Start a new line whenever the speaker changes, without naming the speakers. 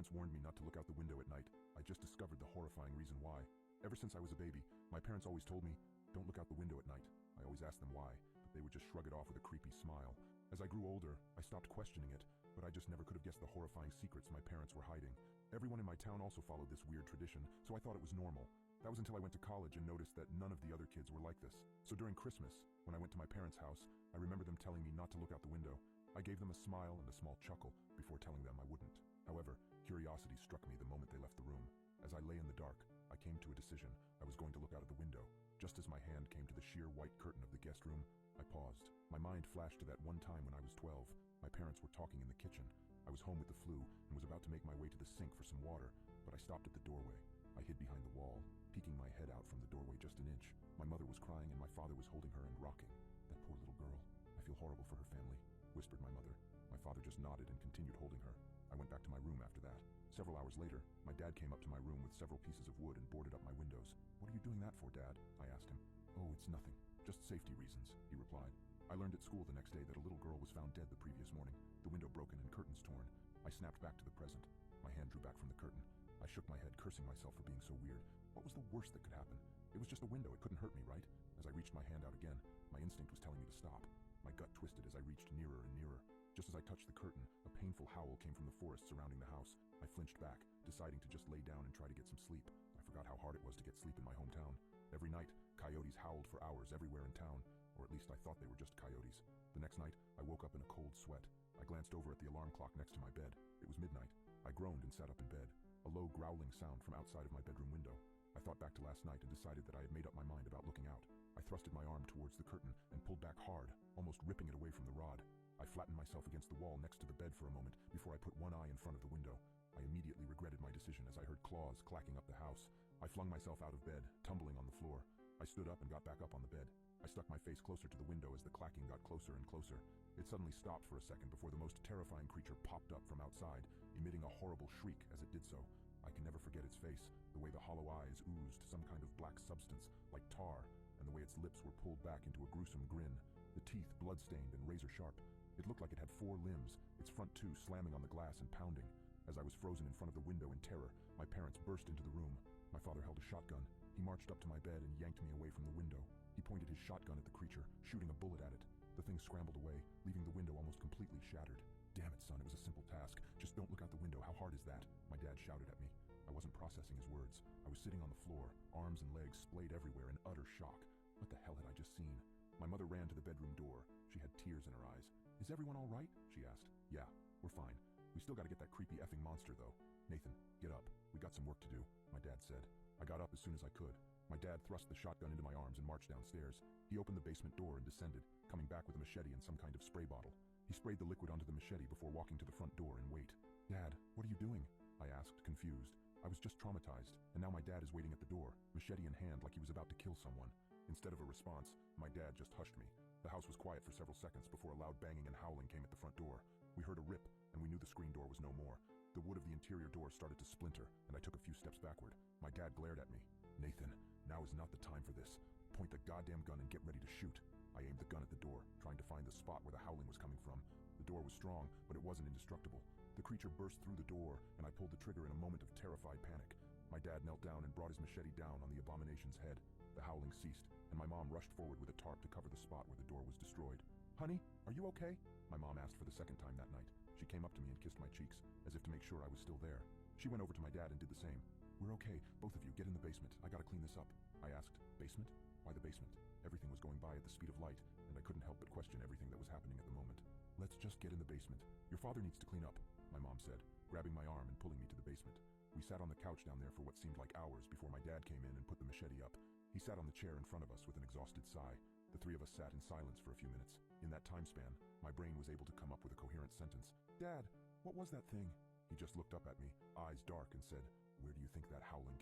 parents warned me not to look out the window at night. I just discovered the horrifying reason why. Ever since I was a baby, my parents always told me, don't look out the window at night. I always asked them why, but they would just shrug it off with a creepy smile. As I grew older, I stopped questioning it, but I just never could have guessed the horrifying secrets my parents were hiding. Everyone in my town also followed this weird tradition, so I thought it was normal. That was until I went to college and noticed that none of the other kids were like this. So during Christmas, when I went to my parents' house, I remember them telling me not to look out the window. I gave them a smile and a small chuckle before telling them I wouldn't. However, curiosity struck me the moment they left the room. As I lay in the dark, I came to a decision. I was going to look out of the window. Just as my hand came to the sheer white curtain of the guest room, I paused. My mind flashed to that one time when I was 12. My parents were talking in the kitchen. I was home with the flu and was about to make my way to the sink for some water, but I stopped at the doorway. I hid behind the wall, peeking my head out from the doorway just an inch. My mother was crying and my father was holding her and rocking. That poor little girl. I feel horrible for her family, whispered my mother. My father just nodded and continued holding her. I went back to my room after that. Several hours later, my dad came up to my room with several pieces of wood and boarded up my windows. What are you doing that for, Dad? I asked him. Oh, it's nothing. Just safety reasons, he replied. I learned at school the next day that a little girl was found dead the previous morning, the window broken and curtains torn. I snapped back to the present. My hand drew back from the curtain. I shook my head, cursing myself for being so weird. What was the worst that could happen? It was just a window, it couldn't hurt me, right? As I reached my hand out again, my instinct was telling me to stop. My gut twisted as I reached nearer and nearer. Just as I touched the curtain, a painful howl came from the forest surrounding the house. I flinched back, deciding to just lay down and try to get some sleep. I forgot how hard it was to get sleep in my hometown. Every night, coyotes howled for hours everywhere in town, or at least I thought they were just coyotes. The next night, I woke up in a cold sweat. I glanced over at the alarm clock next to my bed. It was midnight. I groaned and sat up in bed. A low growling sound from outside of my bedroom window. I thought back to last night and decided that I had made up my mind about looking out. I thrusted my arm towards the curtain and pulled back hard, almost ripping it away from the rod. I flattened myself against the wall next to the bed for a moment before I put one eye in front of the window. I immediately regretted my decision as I heard claws clacking up the house. I flung myself out of bed, tumbling on the floor. I stood up and got back up on the bed. I stuck my face closer to the window as the clacking got closer and closer. It suddenly stopped for a second before the most terrifying creature popped up from outside, emitting a horrible shriek as it did so. I can never forget its face, the way the hollow eyes oozed some kind of black substance, like tar, and the way its lips were pulled back into a gruesome grin, the teeth blood-stained and razor-sharp. It looked like it had 4 limbs, its front 2 slamming on the glass and pounding. As I was frozen in front of the window in terror, my parents burst into the room. My father held a shotgun. He marched up to my bed and yanked me away from the window. He pointed his shotgun at the creature, shooting a bullet at it. The thing scrambled away, leaving the window almost completely shattered. Damn it, son, it was a simple task. Just don't look out the window. How hard is that? My dad shouted at me. I wasn't processing his words. I was sitting on the floor, arms and legs splayed everywhere in utter shock. What the hell had I just seen? My mother ran to the bedroom door. She had tears in her eyes. Is everyone all right? She asked. Yeah, we're fine. We still gotta get that creepy effing monster, though. Nathan, get up. We got some work to do, my dad said. I got up as soon as I could. My dad thrust the shotgun into my arms and marched downstairs. He opened the basement door and descended, coming back with a machete and some kind of spray bottle. He sprayed the liquid onto the machete before walking to the front door and wait. Dad, what are you doing? I asked, confused. I was just traumatized, and now my dad is waiting at the door, machete in hand like he was about to kill someone. Instead of a response, my dad just hushed me. The house was quiet for several seconds before a loud banging and howling came at the front door. We heard a rip, and we knew the screen door was no more. The wood of the interior door started to splinter, and I took a few steps backward. My dad glared at me. Nathan, now is not the time for this. Point the goddamn gun and get ready to shoot. I aimed the gun at the door, trying to find the spot where the howling was coming from. The door was strong, but it wasn't indestructible. The creature burst through the door, and I pulled the trigger in a moment of terrified panic. My dad knelt down and brought his machete down on the abomination's head. The howling ceased, and my mom rushed forward with a tarp to cover the spot where the door was destroyed. Honey, are you okay? My mom asked for the second time that night. She came up to me and kissed my cheeks, as if to make sure I was still there. She went over to my dad and did the same. We're okay, both of you, get in the basement. I gotta clean this up. I asked, basement? Why the basement? Everything was going by at the speed of light, and I couldn't help but question everything that was happening at the moment. Let's just get in the basement. Your father needs to clean up, my mom said, grabbing my arm and pulling me to the basement. We sat on the couch down there for what seemed like hours before my dad came in and put the machete up. He sat on the chair in front of us with an exhausted sigh. The three of us sat in silence for a few minutes. In that time span, my brain was able to come up with a coherent sentence. Dad, what was that thing? He just looked up at me, eyes dark, and said, Where do you think that howling